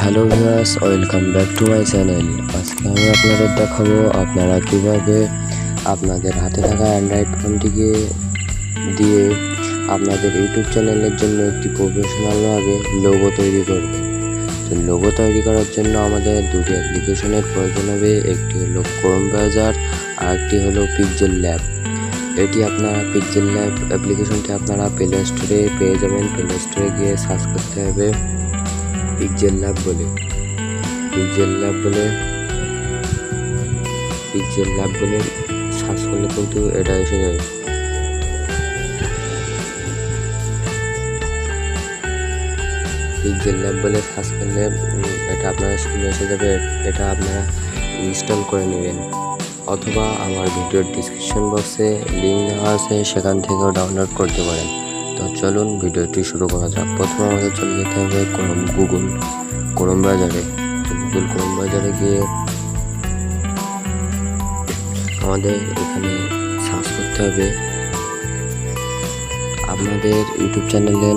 Hello viewers, welcome back to my channel. আজকে আমি আপনাদের দেখাবো আপনারা কিভাবে আপনাদের হাতে থাকা অ্যান্ড্রয়েড ফোনটিকে দিয়ে আপনাদের ইউটিউব চ্যানেলের জন্য একটি প্রফেশনালভাবে লোগো তৈরি করবেন। তো লোগো তৈরি করার জন্য আমাদের দুটি অ্যাপ্লিকেশনের প্রয়োজন হবে, একটি হলো ক্রোম ব্রাউজার আর একটি হলো পিক্সেল ল্যাব। এটি আপনারা পিক্সেল ল্যাব অ্যাপ্লিকেশনটি আপনারা প্লে স্টোরে পেয়ে যাবেন। প্লে স্টোরে গিয়ে সার্চ করতে হবে পিক্সেল ল্যাব বলে সার্চ করলে কিন্তু এটা এসে যাবে। পিক্সেল ল্যাব বলে সার্চ করলে এটা আপনার সামনে এসে যাবে। এটা আপনারা ইনস্টল করে নেবেন, অথবা আমার ভিডিওর ডিসক্রিপশন বক্সে লিঙ্ক দেওয়া আছে, সেখান থেকেও ডাউনলোড করতে পারেন। তো চলুন ভিডিওটি শুরু করা যাক। প্রথমে আমাদের চলে যেতে হবে গুগল ক্রোম ব্রাউজারে। তো গুগল ক্রোম ব্রাউজারে গিয়ে আমাদের এখানে সার্চ করতে হবে আপনাদের ইউটিউব চ্যানেলে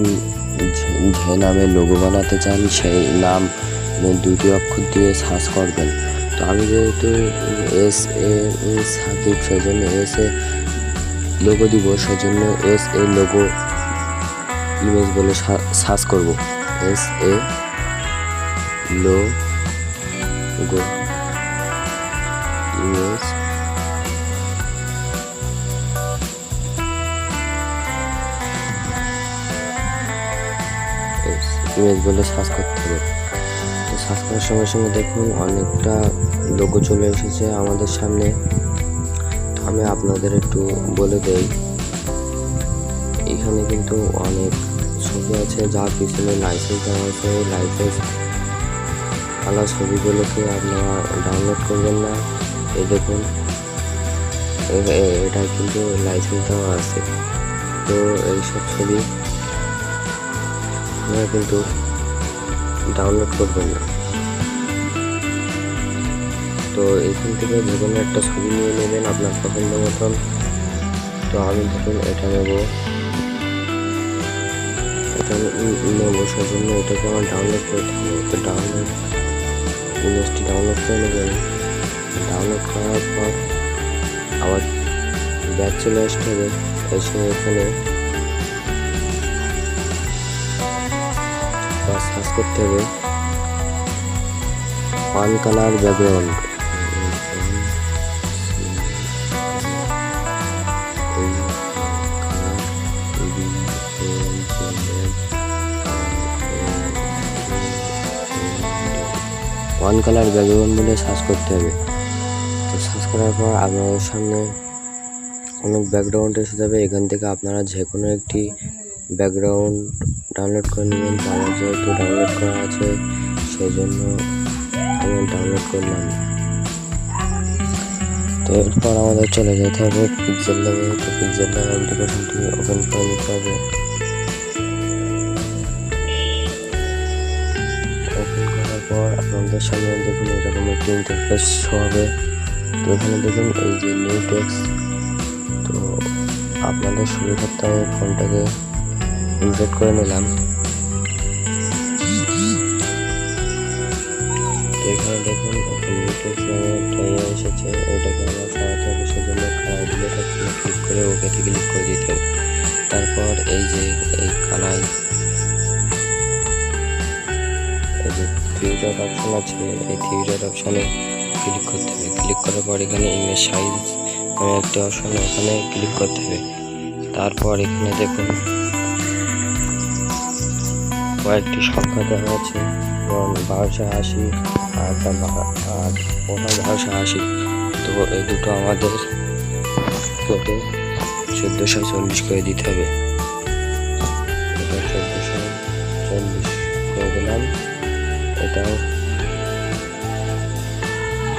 যে নামে লোগো বানাতে চান সেই নাম দুটি অক্ষর দিয়ে সার্চ করবেন। তো আমি যেহেতু SA সাকিব, সেজন্য SA লোগো দিব, সেজন্য SA লোগো ইমেজ বলে সার্চ করব। SA লোগো ইমেজ বলে সার্চ করতে হবে। তো সার্চ করার সঙ্গে সঙ্গে দেখুন অনেকটা লোগো চলে এসেছে আমাদের সামনে। তো আমি আপনাদের একটু বলে দেই, এখানে কিন্তু অনেক ছবি আছে যার পিছনে লাইসেন্স দেওয়া আছে। লাইসেন্স আলা ছবিগুলোকে আপনারা ডাউনলোড করবেন না। এই দেখুন এটা কিন্তু লাইসেন্স দেওয়া আছে। তো এইসব ছবি আপনারা কিন্তু ডাউনলোড করবেন না। তো এইখান থেকে যে কোনো একটা ছবি নিয়ে নেবেন আপনার পছন্দ মতন। তো আমি দেখুন এটা নেব, সেজন্য এটাকে আমার ডাউনলোড করতে হবে। তো ইমেজটি ডাউনলোড করে নেবেন। ডাউনলোড করার পর আবার ব্যাক চলে আসতে হবে। এসে এখানে সার্চ করতে হবে one colour background. One colour background বলে সার্চ করতে হবে। তো সার্চ করার পর আপনাদের সামনে অনেক ব্যাকগ্রাউন্ড এসে যাবে। এখান থেকে আপনারা যে কোনো একটি ব্যাকগ্রাউন্ড ডাউনলোড করে নেবেন। তো আমার যেহেতু ডাউনলোড করা আছে সেই জন্য আমি ডাউনলোড করলাম। তো এরপর আমাদের চলে যেতে হবে পিক্সেল ল্যাবে। তো পিক্সেল ল্যাব অ্যাপ্লিকেশনটি ওপেন করে নিতে হবে। ওপেন করার পর আপনাদের সামনে দেখুন এরকম একটি ইন্টারফেস শো হবে। তো এখানে দেখুন এই যে নিউ টেক্সট। তো আপনাদের সুবিধার্থে আমি ফোনটাকে ইনভার্ট করে নিলাম। তো এখানে দেখুন নিউ টেক্সট নামে একটা এসেছে, এটাকে আমরা সরাতে হবে। সেজন্য কালার ডিলেটা ক্লিক করে ওকেতে ক্লিক করে দিতে হবে। তারপর এই যে এই কালার এই যে থ্রি ডট অপশন আছে, এই থ্রি ডট অপশনে ক্লিক করতে হবে। ক্লিক করার পর এখানে ইমেজ সাইজ নামে একটা অপশন, ওখানে ক্লিক করতে হবে। তারপর এখানে দেখুন কয়েকটি সংখ্যা দেওয়া আছে, যেমন 1280 আর 1280। তো এই দুটো আমাদের কেটে 1440 করে দিতে হবে। এটা 1440 করে দিলাম। এটাও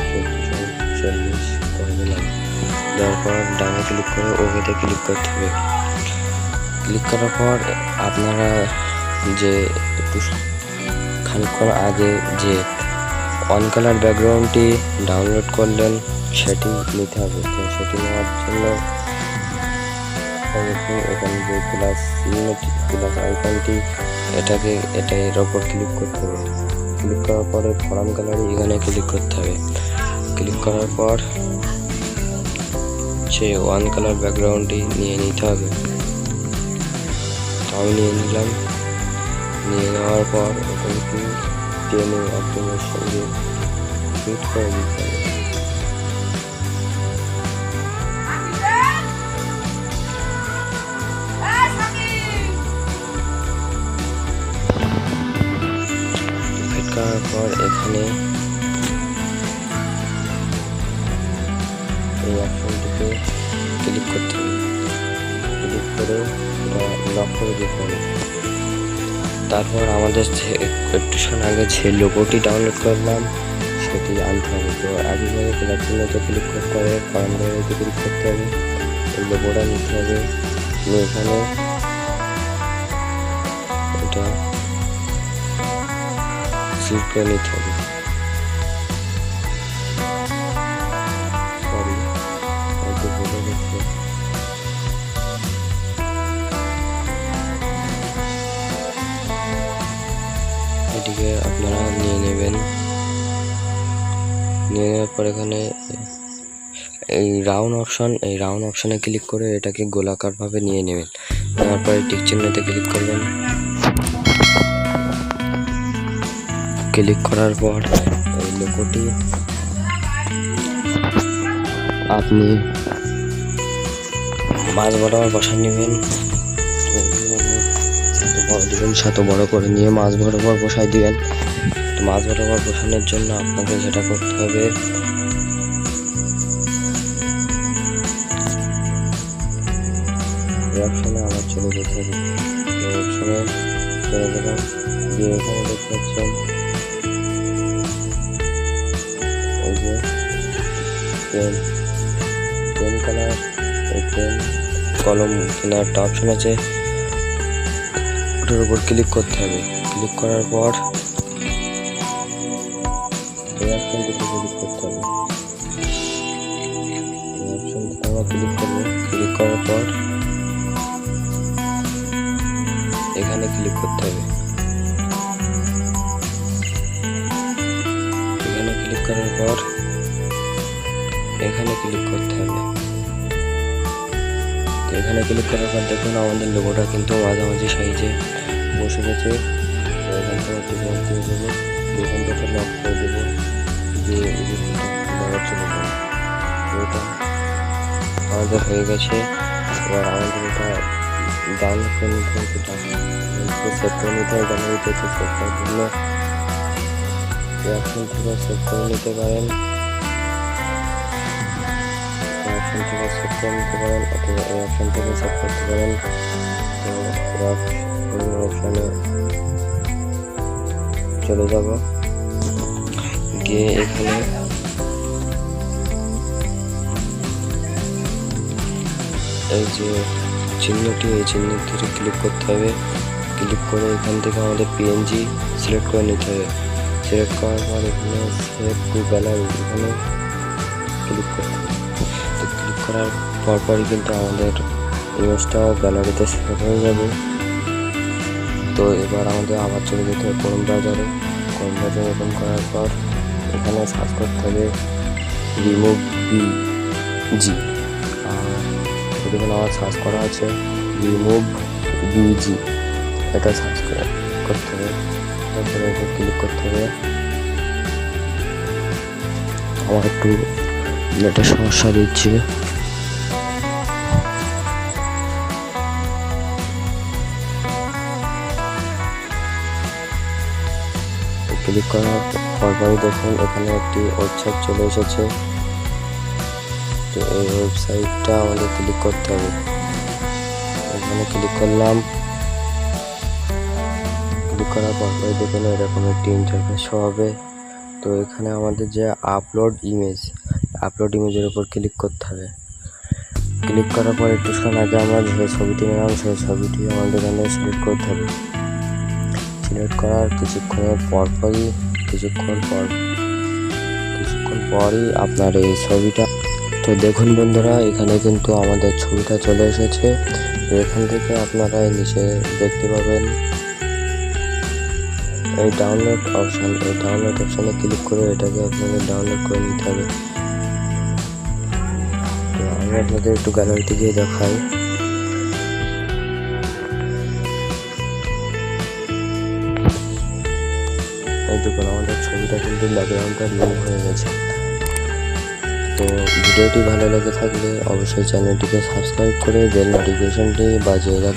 1440 করে দিলাম। দেওয়ার পর ডানে ক্লিক করে ওকেতে ক্লিক করতে হবে। ক্লিক করার পর আপনারা যে একটু খানিকক্ষণ আগে যে অন কালার ব্যাকগ্রাউন্ডটি ডাউনলোড করলেন সেটি নিতে হবে। তো সেটি নেওয়ার জন্য এখানে যে প্লাস আইকনটি এর ওপর ক্লিক করতে হবে। ক্লিক করার পরে ফর্ম গ্যালারি এখানে ক্লিক করতে হবে। ক্লিক করার পর সে ওয়ান কালার ব্যাকগ্রাউন্ডটি নিয়ে নিতে হবে। আমি নিয়ে নিলাম। নিয়ে নেওয়ার পর ওটাকে টেনে একদম এর সঙ্গে ফিট করে দিতে হবে। ফিট করার পর এখানে এই অপশনটিতে ক্লিক করতে হবে। ক্লিক করে এটা লক করে দিতে হবে। তারপর আমাদের একটু আগে যে লোগোটি ডাউনলোড করলাম সেটি আনতে হবে। তো একইভাবে প্ল্যাটফর্মে ক্লিক করতে হবে, ফর্ম গ্যালারিতে ক্লিক করতে হবে, এই লোগোটা নিতে হবে। এখানে এটা সিলেক্ট করে নিতে হবে। এটিকে আপনারা নিয়ে নেবেন। নিয়ে নেওয়ার পর এখানে এই রাউন্ড অপশনে ক্লিক করে এটাকে গোলাকারভাবে নিয়ে নেবেন। নেওয়ার পরে টিক চিহ্নতে ক্লিক করবেন। ক্লিক করার পর এই লোগোটি আপনি মাঝ বরাবর বসা নেবেন। সাথে বড় করে নিয়ে মাঝ বরাবর বসাই দিবেন। তো মাঝ বরাবর বসানোর জন্য আপনাকে যেটা করতে হবে, এই অপশনে আবার চলে যেতে হবে। এই অপশনে চলে গেলাম, গিয়ে এখানে দেখতে পাচ্ছেন এই যে পেন কালার, এই পেন কলম কেনার একটা অপশন আছে, ওটার উপর ক্লিক করতে হবে। ক্লিক করার পর এই অপশনটিতে ক্লিক করতে হবে। এই অপশনটিতে আমরা ক্লিক করব। ক্লিক করার পর এখানে ক্লিক করতে হবে। এখানে ক্লিক করার পর এখানে ক্লিক করতে হবে। এখানে ক্লিক করার পর দেখুন আমাদের লোগোটা কিন্তু মাঝামাঝি সাইজে বসে গেছে। এখান থেকে ডিজাইন দিয়ে দেবো, এখান থেকে লক করে দেবো, দিয়ে বড় চলে যাবে। এটা আমাদের হয়ে গেছে। এবার আমাদের এটা ডাউনলোড করে নিতে হবে, সেভ করে নিতে হবে। গ্যালারিতে সেভ করার জন্য এই অপশন থেকে সেভ করে নিতে পারেন, অপশন থেকে সেভ করে নিতে পারেন, অথবা এই অপশন থেকে সেভ করতে পারেন। তো অপশনে চলে যাব, গিয়ে এখানে এই যে চিহ্নটি, এই চিহ্নটিতে ক্লিক করতে হবে। ক্লিক করে এখান থেকে আমাদের পিএনজি সিলেক্ট করে নিতে হবে। সিলেক্ট করার পর এখানে সেভ টু গ্যালারি এখানে ক্লিক করতে হবে। তো ক্লিক করার পরপরই কিন্তু আমাদের ইমেজটা গ্যালারিতে সেভ হয়ে যাবে। তো এবার আমাদের আবার চলে যেতে হবে ক্রোম ব্রাউজারে। ক্রোম ব্রাউজার ওপেন করার পর এখানে সার্চ করতে হবে রিমুভ বিজি, আর এখানে আমার সার্চ করা আছে রিমুভ বিজি, এটা সার্চ করতে হবে। তারপরে ক্লিক করতে হবে। আমার একটু নেটের সমস্যা দিচ্ছে। ক্লিক করার পরপরই দেখুন এখানে একটি ওয়েবসাইট চলে এসেছে। তো এই ওয়েবসাইটটা আমাদের ক্লিক করতে হবে। এখানে ক্লিক করলাম। ক্লিক করার পরপরই দেখুন এরকম একটি ইন্টারফেস শো হবে। তো এখানে আমাদের যে আপলোড ইমেজের উপর ক্লিক করতে হবে। ক্লিক করার পর একটুক্ষণ আগে আমরা যে ছবিটি নিলাম সেই ছবিটি আমাদের এখানে সিলেক্ট করতে হবে। সিলেক্ট করার কিছুক্ষণ পরই আপনার এই ছবিটা, তো দেখুন বন্ধুরা এখানে কিন্তু আমাদের ছবিটা চলে এসেছে। এখান থেকে আপনারা নিচে দেখতে পাবেন এই ডাউনলোড অপশানে ক্লিক করে এটাকে আপনাদের ডাউনলোড করে নিতে হবে। তো আমি আপনাদের একটু গ্যালারিতে গিয়ে দেখাই। এই দেখুন আমাদের ছবিটা কিন্তু ব্যাকগ্রাউন্ডটা রিমুভ হয়ে গেছে। তো ভিডিওটি ভালো লেগে থাকলে অবশ্যই চ্যানেলটিকে সাবস্ক্রাইব করে বেল নোটিফিকেশনটি বাজিয়ে রাখবেন।